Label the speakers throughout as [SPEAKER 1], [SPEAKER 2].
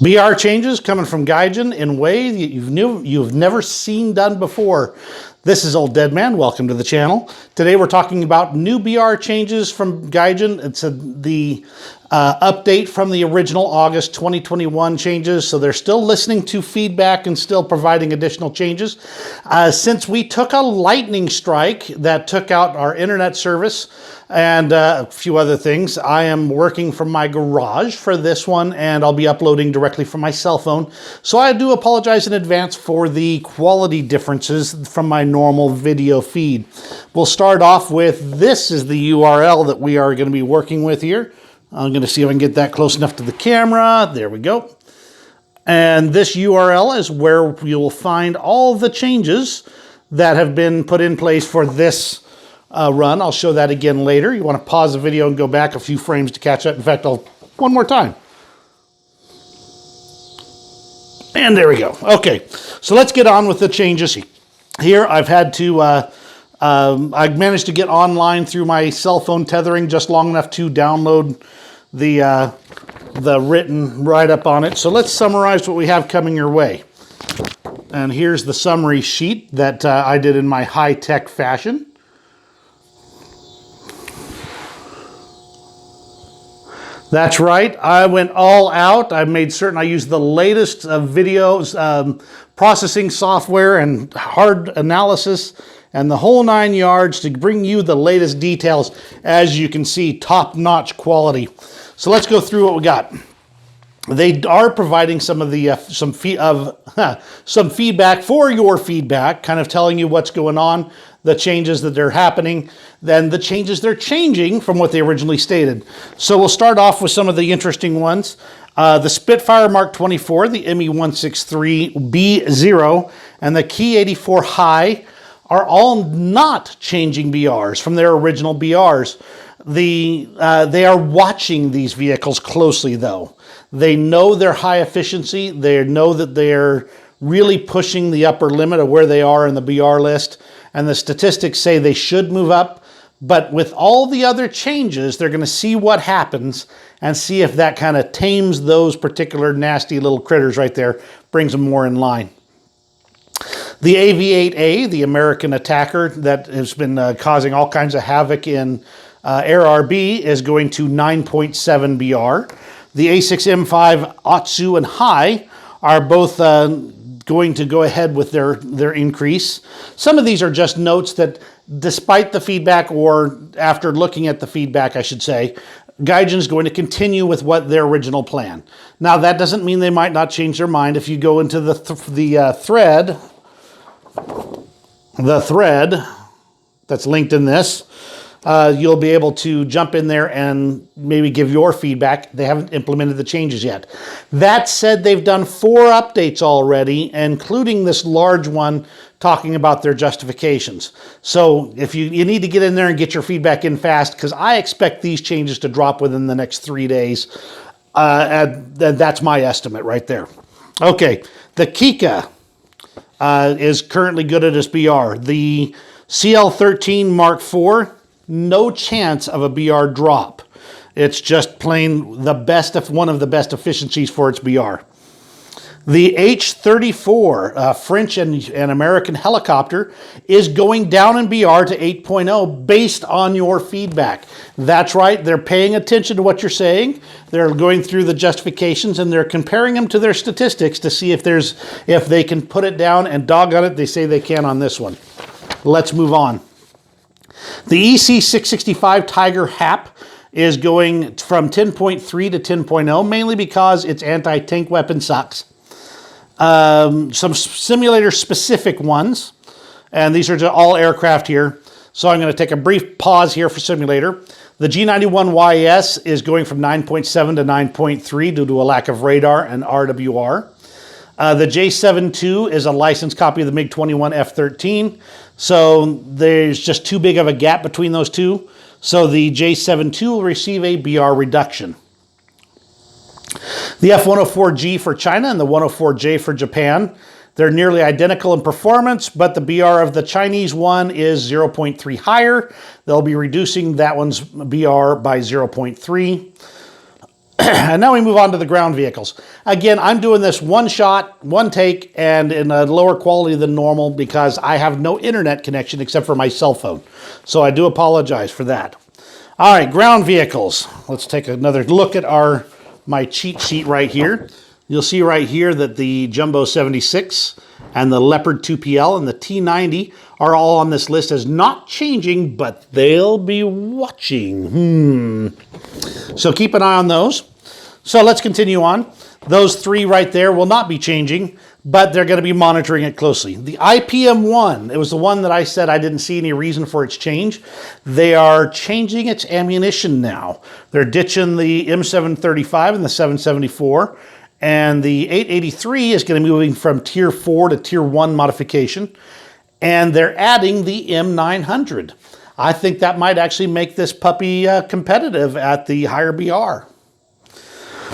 [SPEAKER 1] BR changes coming from Gaijin in ways you've never seen done before. This is Old Dead Man. Welcome to the channel. Today we're talking about new BR changes from Gaijin. It's the update from the original August 2021 changes. So they're still listening to feedback and still providing additional changes. Since we took a lightning strike that took out our internet service and a few other things, I am working from my garage for this one, and I'll be uploading directly from my cell phone. So I do apologize in advance for the quality differences from my normal video feed. We'll start off with, this is the URL that we are going to be working with here. I'm going to see if I can get that close enough to the camera. There we go. And this URL is where you will find all the changes that have been put in place for this run. I'll show that again later. You want to pause the video and go back a few frames to catch up. In fact, one more time. And there we go. Okay, so let's get on with the changes here. I've had to, I managed to get online through my cell phone tethering just long enough to download the written write-up on it. So let's summarize what we have coming your way. And here's the summary sheet that I did in my high-tech fashion. That's right, I went all out. I made certain I used the latest videos, processing software and hard analysis and the whole 9 yards to bring you the latest details. As you can see, top-notch quality. So let's go through what we got. They are providing some of the some feedback for your feedback, kind of telling you what's going on, the changes that are happening, then the changes they're changing from what they originally stated. So we'll start off with some of the interesting ones. The Spitfire Mark 24, the ME163B0, and the Key 84 High are all not changing BRs from their original BRs. They are watching these vehicles closely, though. They know their high efficiency. They know that they're really pushing the upper limit of where they are in the BR list. And the statistics say they should move up. But with all the other changes, they're going to see what happens and see if that kind of tames those particular nasty little critters right there, brings them more in line. The AV8A, the American attacker that has been causing all kinds of havoc in Avr E, is going to 9.7 BR. The A6M5 Otsu and High are both going to go ahead with their increase. Some of these are just notes that despite the feedback, or after looking at the feedback, I should say, Gaijin is going to continue with what their original plan. Now, that doesn't mean they might not change their mind. If you go into the thread that's linked in this, you'll be able to jump in there and maybe give your feedback. They haven't implemented the changes yet. That said, they've done 4 updates already, including this large one talking about their justifications. So if you need to get in there and get your feedback in fast, because I expect these changes to drop within the next 3 days. And that's my estimate right there. Okay, the Kika is currently good at its BR. The CL13 Mark IV, no chance of a BR drop. It's just plain the best, one of the best efficiencies for its BR. The H-34 French and American helicopter is going down in BR to 8.0 based on your feedback. That's right, they're paying attention to what you're saying. They're going through the justifications and they're comparing them to their statistics to see if they can put it down, and doggone it, they say they can on this one. Let's move on. The EC665 Tiger Hap is going from 10.3 to 10.0, mainly because its anti-tank weapon sucks. Some simulator-specific ones, and these are all aircraft here. So I'm going to take a brief pause here for simulator. The G91YS is going from 9.7 to 9.3 due to a lack of radar and RWR. The J72 is a licensed copy of the MiG-21 F-13, so there's just too big of a gap between those two. So the J72 will receive a BR reduction. The F-104G for China and the 104J for Japan, they're nearly identical in performance, but the BR of the Chinese one is 0.3 higher. They'll be reducing that one's BR by 0.3. And now we move on to the ground vehicles. Again, I'm doing this one shot, one take, and in a lower quality than normal because I have no internet connection except for my cell phone. So I do apologize for that. All right, ground vehicles. Let's take another look at my cheat sheet right here. You'll see right here that the Jumbo 76 and the Leopard 2PL and the T90 are all on this list as not changing, but they'll be watching. So keep an eye on those. So let's continue on. Those three right there will not be changing, but they're going to be monitoring it closely. The IPM-1, it was the one that I said I didn't see any reason for its change. They are changing its ammunition now. They're ditching the M735 and the 774, and the 883 is going to be moving from Tier 4 to Tier 1 modification, and they're adding the M900. I think that might actually make this puppy competitive at the higher BR.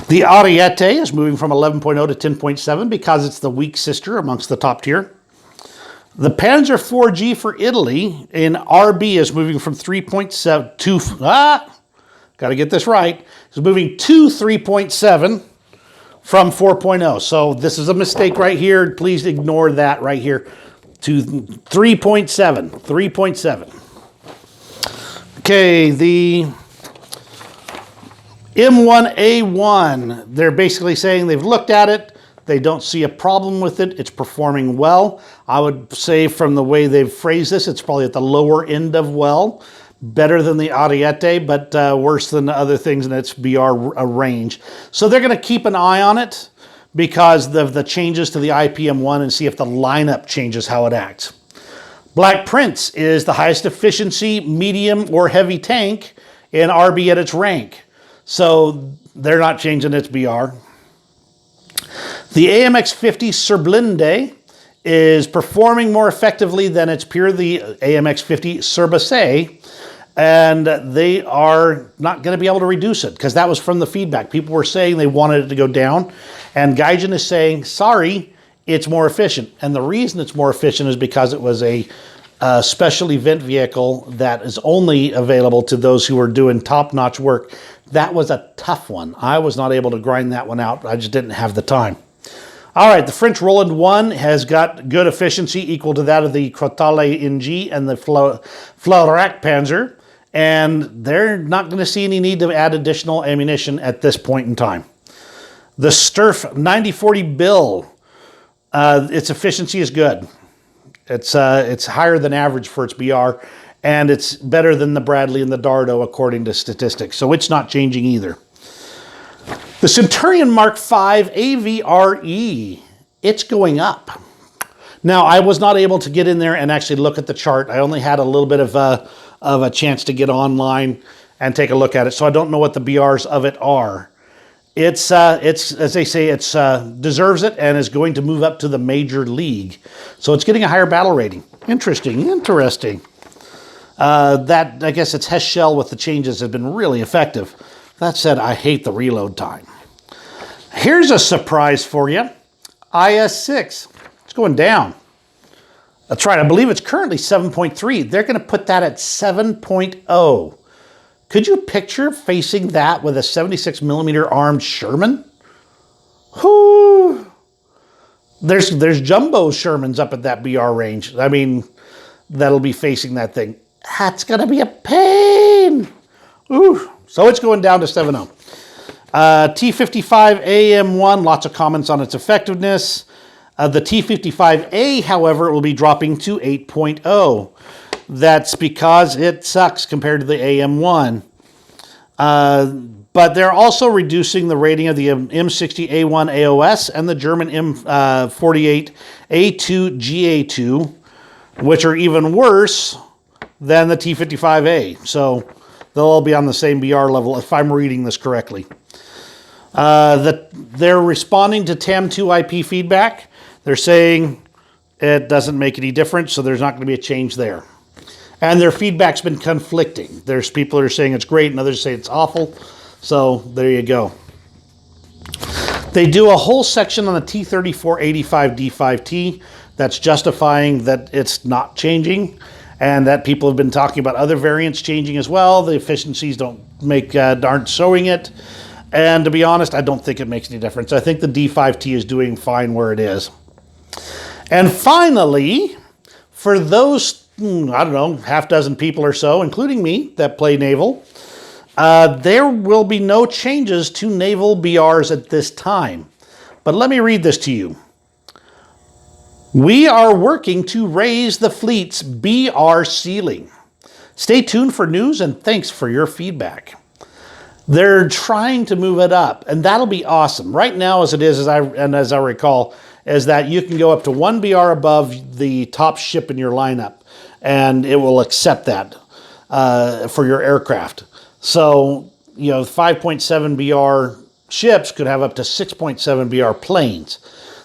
[SPEAKER 1] The Ariete is moving from 11.0 to 10.7 because it's the weak sister amongst the top tier. The Panzer 4G for Italy in RB is moving from 3.7 to, got to get this right, it's moving to 3.7 from 4.0. So this is a mistake right here. Please ignore that right here to 3.7, 3.7. Okay, the M1A1, they're basically saying they've looked at it, they don't see a problem with it, it's performing well. I would say from the way they've phrased this, it's probably at the lower end of well. Better than the Ariete, but worse than the other things in its BR range. So they're going to keep an eye on it because of the changes to the IPM-1 and see if the lineup changes how it acts. Black Prince is the highest efficiency, medium, or heavy tank in RB at its rank. So they're not changing its BR. The AMX-50 Surblinde is performing more effectively than its peer, the AMX-50 Surbasse, and they are not going to be able to reduce it because that was from the feedback. People were saying they wanted it to go down, and Gaijin is saying, sorry, it's more efficient. And the reason it's more efficient is because it was a special event vehicle that is only available to those who are doing top-notch work. That was a tough one. I was not able to grind that one out. I just didn't have the time. All right, the French Roland 1 has got good efficiency equal to that of the Crotale NG and the Flaurac Panzer, and they're not going to see any need to add additional ammunition at this point in time. The Sturf 9040 Bill, its efficiency is good. It's higher than average for its BR, and it's better than the Bradley and the Dardo according to statistics, so it's not changing either. The Centurion Mark V Avr E, it's going up. Now, I was not able to get in there and actually look at the chart. I only had a little bit of a chance to get online and take a look at it, so I don't know what the BRs of it are. It's as they say, it's deserves it and is going to move up to the major league. So it's getting a higher battle rating. Interesting. That, I guess its Hess shell with the changes have been really effective. That said, I hate the reload time. Here's a surprise for you. IS-6, it's going down. That's right, I believe it's currently 7.3. They're going to put that at 7.0. Could you picture facing that with a 76 millimeter armed Sherman? Whoo! There's jumbo Shermans up at that BR range. I mean, that'll be facing that thing. That's going to be a pain. Ooh. So it's going down to 7.0. T55 AM1, lots of comments on its effectiveness. The T55A, however, will be dropping to 8.0. That's because it sucks compared to the AM1. But they're also reducing the rating of the M60A1 AOS and the German M48A2 GA2, which are even worse than the T55A. So they'll all be on the same BR level if I'm reading this correctly. They're responding to TAM2 IP feedback. They're saying it doesn't make any difference, so there's not going to be a change there. And their feedback's been conflicting. There's people that are saying it's great and others say it's awful. So there you go. They do a whole section on the T3485D5T that's justifying that it's not changing and that people have been talking about other variants changing as well. The efficiencies aren't showing it. And to be honest, I don't think it makes any difference. I think the D5T is doing fine where it is. And finally, for those, I don't know, half dozen people or so, including me, that play Naval, there will be no changes to Naval BRs at this time. But let me read this to you. We are working to raise the fleet's BR ceiling. Stay tuned for news and thanks for your feedback. They're trying to move it up, and that'll be awesome. Right now, as it is, as I recall, is that you can go up to 1 BR above the top ship in your lineup, and it will accept that for your aircraft. So, 5.7 BR ships could have up to 6.7 BR planes.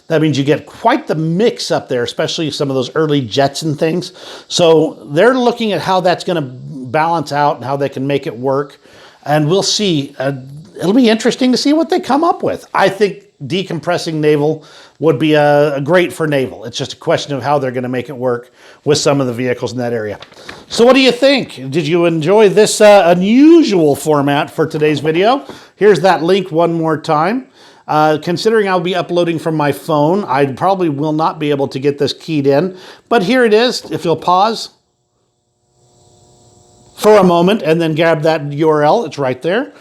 [SPEAKER 1] That means you get quite the mix up there, especially some of those early jets and things. So they're looking at how that's going to balance out and how they can make it work. And we'll see. It'll be interesting to see what they come up with. I think decompressing Naval would be a great for Naval. It's just a question of how they're going to make it work with some of the vehicles in that area. So what do you think? Did you enjoy this unusual format for today's video? Here's that link one more time. Considering I'll be uploading from my phone, I probably will not be able to get this keyed in. But here it is. If you'll pause for a moment and then grab that URL, it's right there.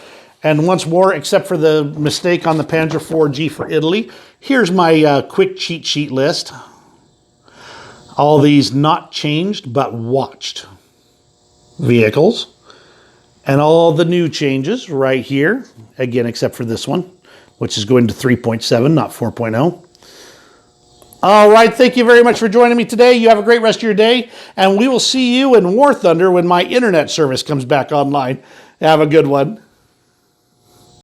[SPEAKER 1] And once more, except for the mistake on the Panzer IV G for Italy, here's my quick cheat sheet list. All these not changed, but watched vehicles. And all the new changes right here, again, except for this one, which is going to 3.7, not 4.0. All right, thank you very much for joining me today. You have a great rest of your day, and we will see you in War Thunder when my internet service comes back online. Have a good one.